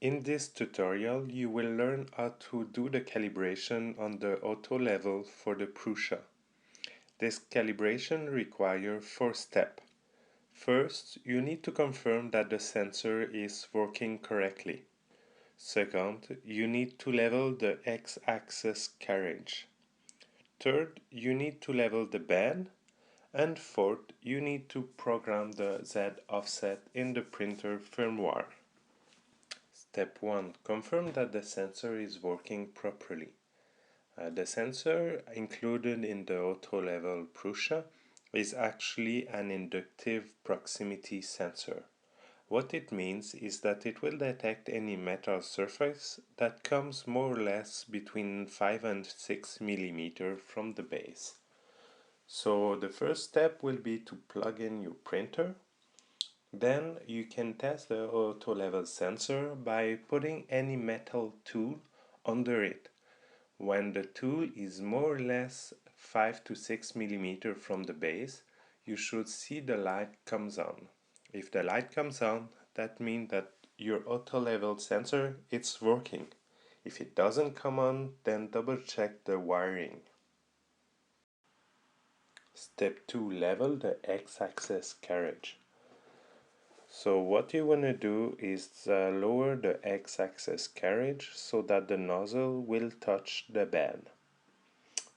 In this tutorial, you will learn how to do the calibration on the auto level for the Prusa. This calibration requires 4 steps. First, you need to confirm that the sensor is working correctly. Second, you need to level the x-axis carriage. Third, you need to level the band. And fourth, you need to program the Z offset in the printer firmware. Step 1. Confirm that the sensor is working properly. The sensor included in the auto level Prusa is actually an inductive proximity sensor. What it means is that it will detect any metal surface that comes more or less between 5 and 6 mm from the base. So the first step will be to plug in your printer. Then you can test the auto level sensor by putting any metal tool under it. When the tool is more or less 5 to 6 mm from the base, you should see the light comes on. If the light comes on, that means that your auto level sensor is working. If it doesn't come on, then double check the wiring. Step 2. Level the x-axis carriage. So what you want to do is lower the x-axis carriage so that the nozzle will touch the bed.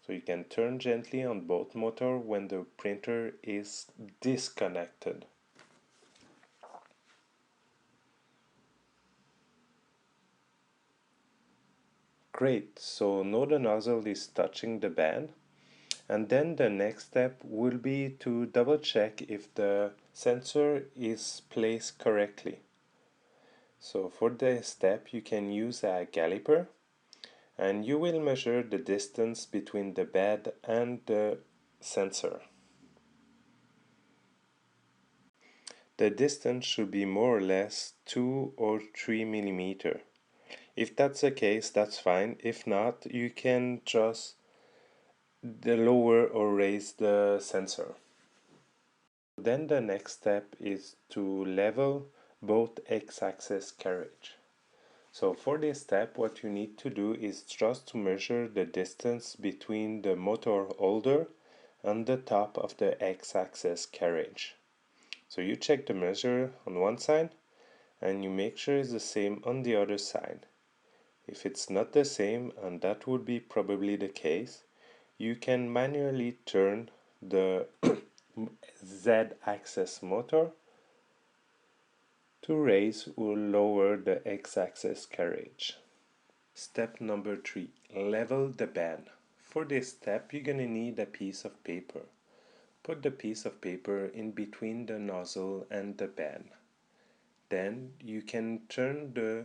So you can turn gently on both motor when the printer is disconnected. Great, so now the nozzle is touching the bed. And then the next step will be to double check if the sensor is placed correctly. So for this step you can use a caliper and you will measure the distance between the bed and the sensor. The distance should be more or less 2 or 3 mm. If that's the case, that's fine. If not, you can just lower or raise the sensor. Then the next step is to level both x-axis carriage. So for this step, what you need to do is just to measure the distance between the motor holder and the top of the x-axis carriage. So you check the measure on one side and you make sure it's the same on the other side. If it's not the same, and that would be probably the case, you can manually turn the Z-axis motor to raise or lower the x-axis carriage. Step number 3. Level the band. For this step, you're gonna need a piece of paper. Put the piece of paper in between the nozzle and the band. Then you can turn the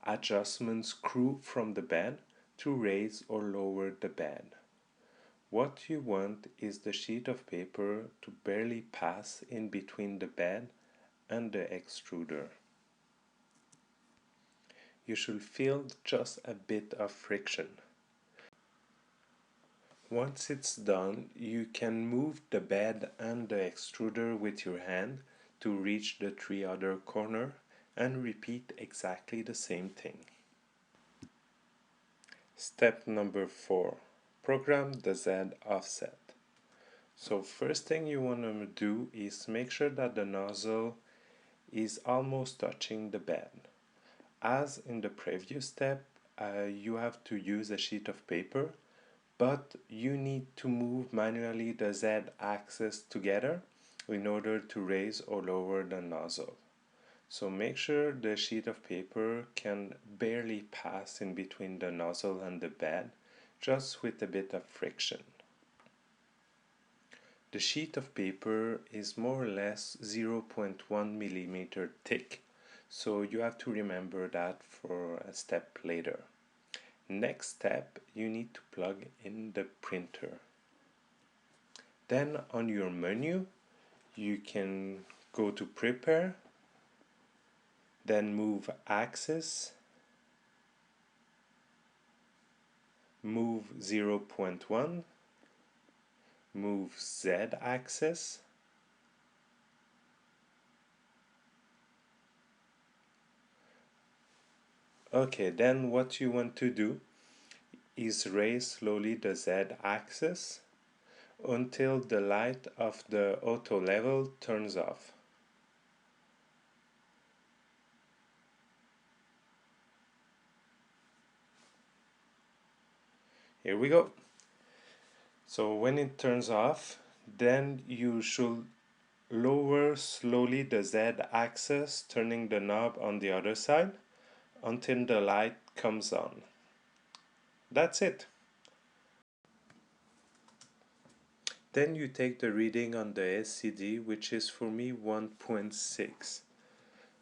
adjustment screw from the band to raise or lower the band. What you want is the sheet of paper to barely pass in between the bed and the extruder. You should feel just a bit of friction. Once it's done, you can move the bed and the extruder with your hand to reach the 3 other corners and repeat exactly the same thing. Step number 4. Program the Z offset. So first thing you want to do is make sure that the nozzle is almost touching the bed. As in the previous step, you have to use a sheet of paper, but you need to move manually the Z axis together in order to raise or lower the nozzle. So make sure the sheet of paper can barely pass in between the nozzle and the bed, just with a bit of friction. The sheet of paper is more or less 0.1 mm thick, so you have to remember that for a step later. Next step, you need to plug in the printer. Then on your menu, you can go to Prepare, then move Axis, move 0.1, move Z axis, Okay, then what you want to do is raise slowly the Z axis until the light of the auto level turns off. Here we go. So when it turns off, then you should lower slowly the Z axis, turning the knob on the other side until the light comes on. That's it. Then you take the reading on the SCD, which is for me 1.6.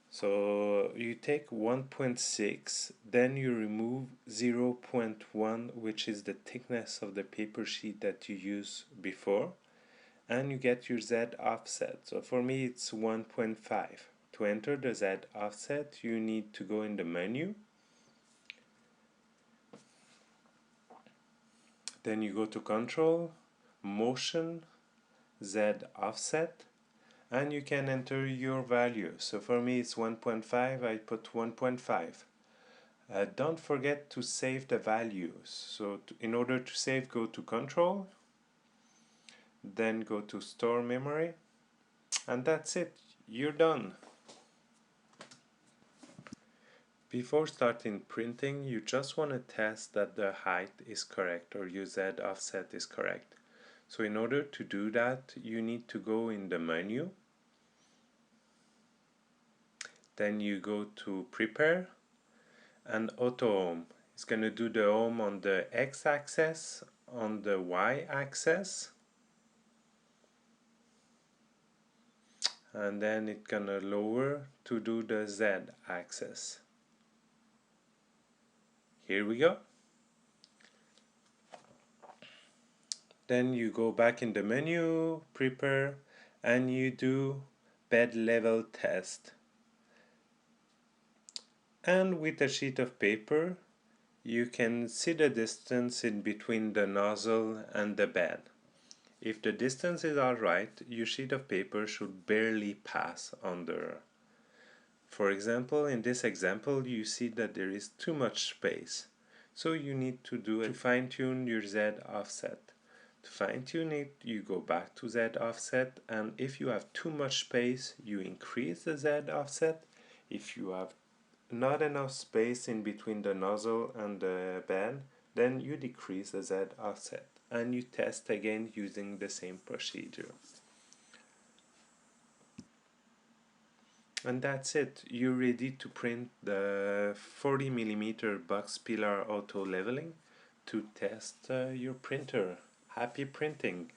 So you take 1.6, then you remove 0.1, which is the thickness of the paper sheet that you used before, and you get your Z offset. So for me it's 1.5. To enter the Z offset, you need to go in the menu, then you go to Control, Motion, Z offset, and you can enter your value. So for me it's 1.5, I put 1.5. Don't forget to save the values. So in order to save, go to Control, then go to Store Memory, and that's it. You're done. Before starting printing, you just want to test that the height is correct or your Z offset is correct. So in order to do that, you need to go in the menu, then you go to Prepare and Auto Home. It's going to do the home on the X-axis, on the Y-axis, and then it's gonna lower to do the Z axis. Here we go. Then you go back in the menu, Prepare, and you do bed level test. And with a sheet of paper, you can see the distance in between the nozzle and the bed. If the distance is alright, your sheet of paper should barely pass under. For example, in this example, you see that there is too much space. So you need to do it to fine-tune your Z offset. To fine-tune it, you go back to Z offset, and if you have too much space, you increase the Z offset. If you have not enough space in between the nozzle and the bed, then you decrease the Z offset, and you test again using the same procedure. And that's it. You're ready to print the 40mm box pillar auto leveling to test your printer. Happy printing!